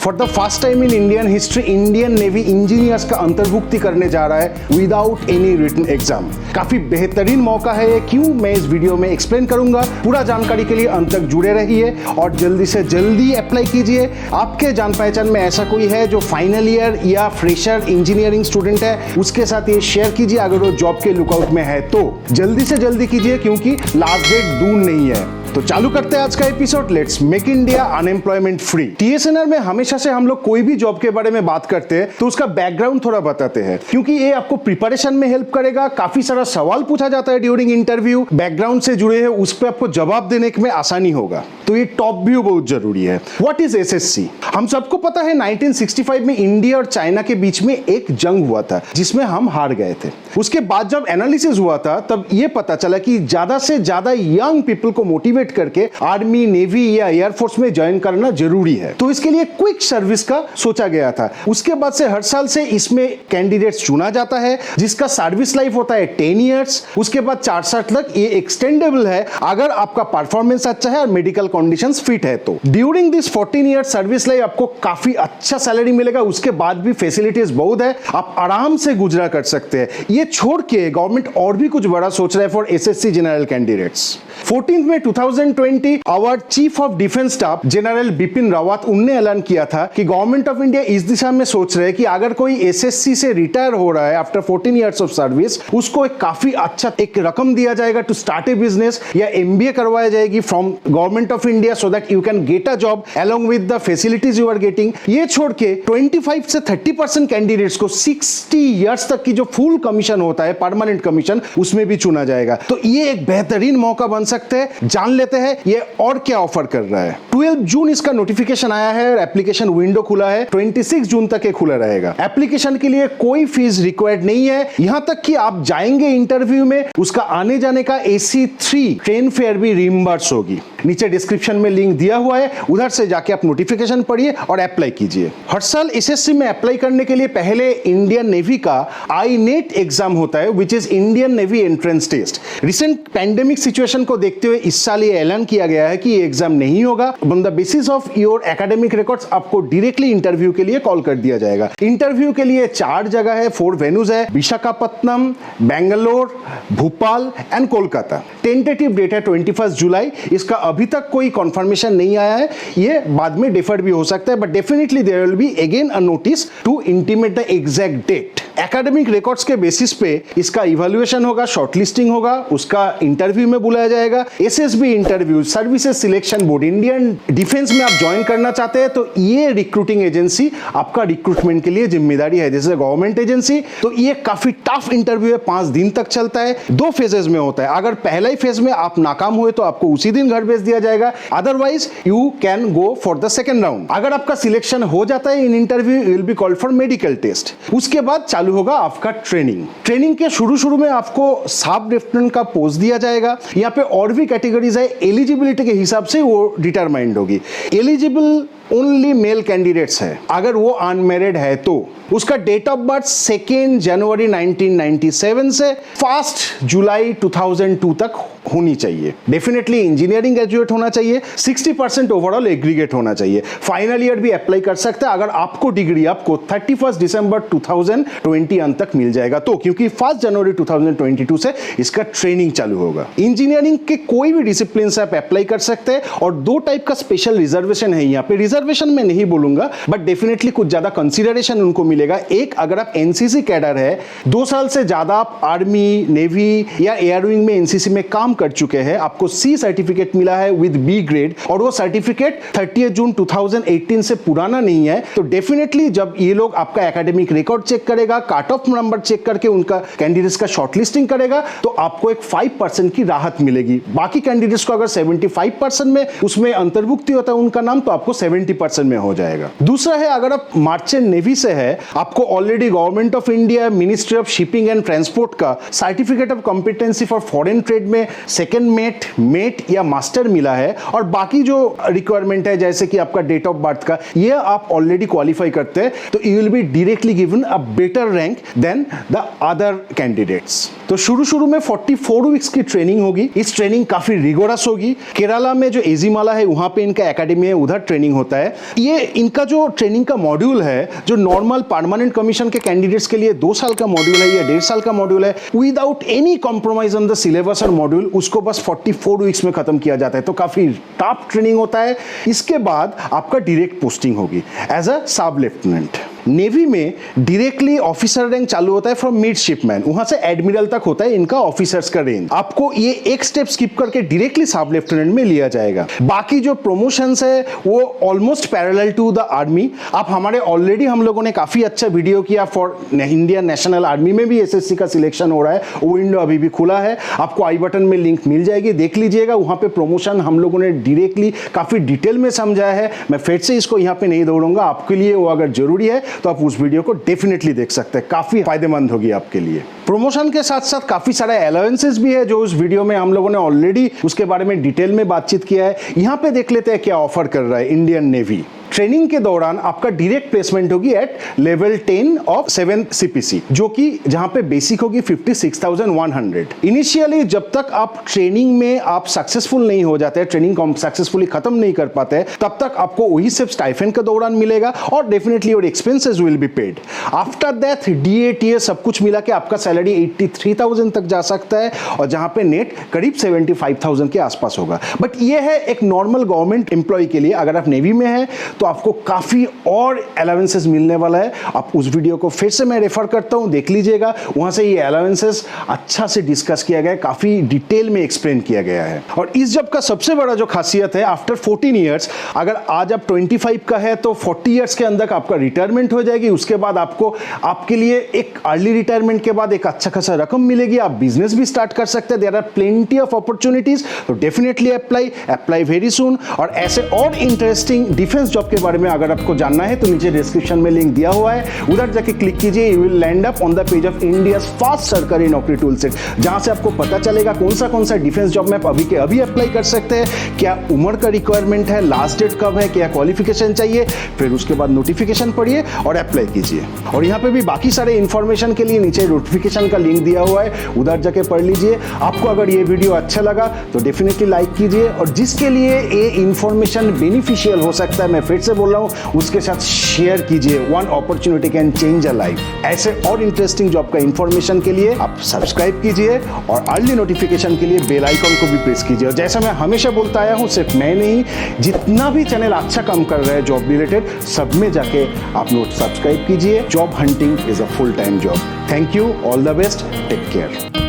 For the first time in Indian history Indian navy engineers का अंतर्भुक्ति करने जा रहा है विदाउट एनी रिटन एग्जाम। काफी बेहतरीन मौका है ये, क्यों मैं इस वीडियो में एक्सप्लेन करूंगा। पूरा जानकारी के लिए अंत तक जुड़े रहिए और जल्दी से जल्दी अप्लाई कीजिए। आपके जान पहचान में ऐसा कोई है जो फाइनल ईयर या फ्रेशर इंजीनियरिंग स्टूडेंट है, उसके साथ ये शेयर कीजिए। अगर वो जॉब के लुकआउट में है तो जल्दी से जल्दी कीजिए, क्योंकि लास्ट डेट दूर नहीं है। तो चालू करते हैं आज का episode. Let's make India unemployment free. TSNR में हमेशा से हम लोग कोई भी जॉब के बारे में बात करते हैं तो उसका बैकग्राउंड थोड़ा बताते हैं, क्योंकि ये आपको प्रिपरेशन में हेल्प करेगा। काफी सारा सवाल पूछा जाता है ड्यूरिंग इंटरव्यू, बैकग्राउंड से जुड़े हैं, उस पर आपको जवाब देने में आसानी होगा। तो ये टॉप व्यू बहुत जरूरी है। What is SSC? हम सबको पता है 1965 में इंडिया और चाइना के बीच में एक जंग हुआ था जिसमें हम हार गए थे। उसके बाद जब एनालिसिस हुआ था तब ये पता चला कि ज्यादा से ज्यादा यंग पीपल को मोटिवेट करके आर्मी, नेवी या एयरफोर्स में ज्वाइन करना जरूरी है। तो इसके लिए क्विक सर्विस का सोचा गया था। उसके बाद से हर साल से इसमें कैंडिडेट्स चुना जाता है जिसका सर्विस लाइफ होता है 10 इयर्स। उसके बाद 4 साल तक ये एक्सटेंडेबल है अगर आपका परफॉर्मेंस अच्छा है और मेडिकल कंडीशंस फिट है तो। During this 14 years service life आपको काफी अच्छा सैलरी मिलेगा। उसके बाद भी फैसिलिटीज बहुत है, आप आराम से गुजरा कर सकते हैं। ये छोड़ के गवर्नमेंट और भी कुछ बड़ा सोच रहा है फॉर एसएससी जनरल कैंडिडेट्स। 14 में 2020 our chief of defence staff general Bipin Rawat उनने ऐलान किया था कि गवर्नमेंट ऑफ इंडिया इस दिशा में सोच रहे हैं कि अगर कोई एसएससी से रिटायर हो रहा है आफ्टर 14 इयर्स ऑफ सर्विस, उसको एक काफी अच्छा एक रकम दिया जाएगा टू स्टार्ट ए बिजनेस, या एमबीए करवाया जाएगी from government of India so that you can get a job along with the facilities you are getting. ये छोड़ के 25 से 30% कैंडिडेट्स को 60 इयर्स तक की जो फुल कमीशन होता है, परमानेंट कमीशन, उसमें भी चुना जाएगा। तो ये एक बेहतरीन मौका बन सकते हैं। जान लेते हैं ये और क्या ऑफर कर रहा है। 12 जून इसका नोटिफिकेशन आया है और एप्लीकेशन विंडो खुला है। 26 जून तक ये खुला रहेगा। एप्लीकेशन के लिए कोई फीस रिक्वायर्ड नहीं है, यहां तक कि आप जाएंगे इंटरव्यू में, उसका आने जाने का AC3 ट्रेन फेयर भी रिइंबर्स होगी। नीचे डिस्क्रिप्शन में लिंक दिया हुआ है, उधर से जाके आप नोटिफिकेशन पढ़िए और अप्लाई कीजिए। हर साल एसएससी में अप्लाई करने के लिए पहले इंडियन नेवी का INET एग्जाम होता है, which is Indian Navy entrance test. Recent pandemic situation को देखते हुए इस साल ये ऐलान किया गया है कि ये एग्जाम नहीं होगा। On the basis of your academic records आपको डायरेक्टली इंटरव्यू के लिए कॉल कर दिया जाएगा। इंटरव्यू के लिए 4 जगह है, 4 वेन्यूज है, Visakhapatnam, Bangalore, Bhopal and Kolkata. Tentative date है 21 जुलाई। इसका अभी तक कोई कंफर्मेशन नहीं आया है, ये बाद में डिफर्ड भी हो सकता है, but definitely there will be again a notice to intimate the exact date. Academic records के बेसिस पे इसका इवैल्यूएशन होगा, शॉर्टलिस्टिंग होगा, उसका इंटरव्यू में बुलाया जाएगा। SSB interview, services selection board, Indian defence में आप ज्वाइन करना चाहते हैं तो ये रिक्रूटिंग एजेंसी आपका रिक्रूटमेंट के लिए जिम्मेदारी है, जैसे गवर्नमेंट एजेंसी। तो ये काफी टफ इंटरव्यू है, 5 दिन तक चलता है, 2 फेजेस में होता है। अगर पहला ही फेज में आप नाकाम हुए तो आपको उसी दिन घर भेज दिया जाएगा, otherwise you can go for the second round. अगर आपका सिलेक्शन हो जाता है in interview, you will be called for medical test. उसके बाद चालू होगा आपका ट्रेनिंग के शुरू में आपको सब लेफ्टिनेंट का पोस्ट दिया जाएगा। यहाँ पे और भी कैटेगरीज है, एलिजिबिलिटी के हिसाब से वो डिटरमाइंड होगी। एलिजिबल ओनली मेल कैंडिडेट्स है, अगर वो अनमैरिड है तो। उसका डेट ऑफ बर्थ 2 जनवरी 1997 से 1 जुलाई 2002 तक होनी चाहिए। डेफिनेटली इंजीनियरिंग ग्रेजुएट होना चाहिए, 60% ओवरऑल एग्रीगेट होना चाहिए। फाइनल ईयर भी अप्लाई कर सकते हैं अगर आपको डिग्री आपको 31 दिसंबर 2020 अंत तक मिल जाएगा तो, क्योंकि 1 जनवरी 2022 से इसका ट्रेनिंग चालू होगा। इंजीनियरिंग के कोई भी डिसिप्लिन से आप अप्लाई कर सकते हैं और 2 टाइप का स्पेशल रिजर्वेशन है यहाँ पे। रिजर्वेशन में नहीं बोलूंगा, बट डेफिनेटली कुछ ज्यादा कंसीडरेशन उनको मिलेगा। एक, अगर आप एनसीसी कैडर है, 2 साल से ज्यादा आप आर्मी, नेवी या एयरविंग में एनसीसी में काम कर चुके हैं, आपको सी सर्टिफिकेट मिला है विद बी ग्रेड और वो सर्टिफिकेट 30 जून 2018 से पुराना नहीं है, तो डेफिनेटली जब ये लोग आपका एकेडमिक रिकॉर्ड चेक करेगा, कट ऑफ नंबर चेक करके उनका कैंडिडेट्स का शॉर्टलिस्टिंग करेगा, तो आपको एक 5% की राहत मिलेगी। बाकी कैंडिडेट्स को अगर 75% में उसमें अंतर्भुक्ति होता है उनका नाम, तो आपको 70% में हो जाएगा। दूसरा है, अगर आप मर्चेंट नेवी से है, आपको already government of India, ministry of shipping and transport का certificate of competency for foreign trade में सेकंड मेट या मास्टर मिला है, और बाकी जो रिक्वायरमेंट है जैसे कि आपका डेट ऑफ बर्थ का, ये आप ऑलरेडी क्वालिफाई करते हैं, तो you will be directly given a better rank than the other candidates. तो शुरू में 44 वीक्स की ट्रेनिंग होगी। इस ट्रेनिंग काफी रिगोरस होगी। केरला में जो एजीमाला है वहां पे इनका एकेडमी है, उधर ट्रेनिंग होता होता है, ये इनका जो ट्रेनिंग का मॉड्यूल है, जो नॉर्मल परमानेंट कमीशन के कैंडिडेट्स के लिए 2 साल का मॉड्यूल है या 1.5 साल का मॉड्यूल है, without any compromise on the syllabus और मॉड्यूल, उसको बस 44 वीक्स में खत्म किया जाता है। तो काफी टफ ट्रेनिंग होता है। इसके बाद आपका डायरेक्ट पोस्टिंग होगी एज अ सब लेफ्टिनेंट। नेवी में डायरेक्टली ऑफिसर रैंक चालू होता है फ्रॉम मिडशिपमैन, वहां से एडमिरल तक होता है इनका ऑफिसर्स का रेंज। आपको ये एक स्टेप स्किप करके डायरेक्टली सब लेफ्टिनेंट में लिया जाएगा। बाकी जो प्रमोशंस है वो almost parallel to the army. आप हमारे ऑलरेडी हम लोगों ने काफी अच्छा वीडियो किया फॉर इंडियन नेशनल आर्मी में भी एसएससी का सिलेक्शन हो रहा है, वो विंडो अभी भी खुला है, आपको आई बटन में लिंक मिल जाएगी, देख लीजिएगा। वहां पे प्रमोशन हम लोगों ने डायरेक्टली काफी डिटेल में समझाया है। मैं फिर से इसको यहाँ पे नहीं दौड़ूंगा, आपके लिए वो अगर जरूरी है तो आप उस वीडियो को डेफिनेटली देख सकते हैं, काफी फायदेमंद होगी आपके लिए। प्रमोशन के साथ साथ काफी सारे अलाउंसेस भी है जो उस वीडियो में हम लोगों ने ऑलरेडी उसके बारे में डिटेल में बातचीत किया है। यहां पे देख लेते हैं क्या ऑफर कर रहा है इंडियन नेवी। ट्रेनिंग के दौरान आपका डायरेक्ट प्लेसमेंट होगी एट लेवल 10 ऑफ 7 CPC, जो कि जहां पे बेसिक होगी 56,100। इनिशियली जब तक आप ट्रेनिंग में आप सक्सेसफुल नहीं हो जाते, ट्रेनिंग सक्सेसफुली खत्म नहीं कर पाते, तब तक आपको वही सिर्फ स्टाइफेंड के दौरान मिलेगा और definitely your expenses will be paid. After that DA सब कुछ मिला के आपका सैलरी 83,000 तक जा सकता है और जहां पे नेट करीब 75,000 के आसपास होगा। बट ये है एक नॉर्मल गवर्नमेंट एम्प्लॉय के लिए। अगर आप नेवी में है तो आपको काफी और अलाउंसेस मिलने वाला है। आप उस वीडियो को फिर से मैं रेफर करता हूं, देख लीजिएगा, वहां से ये अलाउंसेस अच्छा से डिस्कस किया गया है, काफी डिटेल में एक्सप्लेन किया गया है। और इस जॉब का सबसे बड़ा जो खासियत है, आफ्टर 14 ईयर्स, अगर आज आप 25 का है तो 40 ईयर्स के अंदर आपका रिटायरमेंट हो जाएगी। उसके बाद आपको आपके लिए एक अर्ली रिटायरमेंट के बाद एक अच्छा खासा रकम मिलेगी, आप बिजनेस भी स्टार्ट कर सकते हैं। There are plenty of opportunities, तो डेफिनेटली अप्लाई वेरी सून। और ऐसे और इंटरेस्टिंग डिफेंस जॉब के बारे में अगर आपको जानना है तो नीचे डिस्क्रिप्शन में लिंक दिया हुआ है, उधर जाके क्लिक कीजिए। You will land up on the page of India's fast सरकारी नौकरी टूल सेट, जहां से आपको पता चलेगा कौन सा डिफेंस जॉब में आप अभी के अभी अप्लाई कर सकते हैं, क्या उम्र का रिक्वायरमेंट है, लास्ट डेट कब है, क्या क्वालिफिकेशन चाहिए, फिर उसके बाद नोटिफिकेशन पढ़िए और अप्लाई कीजिए। और यहाँ पे भी बाकी सारे इंफॉर्मेशन के लिए नीचे नोटिफिकेशन का लिंक दिया हुआ है, उधर जाके पढ़ लीजिए। आपको अगर ये वीडियो अच्छा लगा तो डेफिनेटली लाइक कीजिए, और जिसके लिए ये इंफॉर्मेशन बेनिफिशियल हो सकता है, मैं फिर से बोल रहा हूं, उसके साथ शेयर कीजिए। One opportunity can change a life. ऐसे और इंटरेस्टिंग जॉब का इंफॉर्मेशन के लिए आप सब्सक्राइब कीजिए और अर्ली नोटिफिकेशन के लिए बेल आइकन को भी प्रेस कीजिए। और जैसा मैं हमेशा बोलता आया हूं, सिर्फ मैं नहीं, जितना भी चैनल अच्छा काम कर रहा है जॉब रिलेटेड, सब में जाके आप लोग सब्सक्राइब कीजिए। Job hunting is a full time job. Thank you, all the best, take care.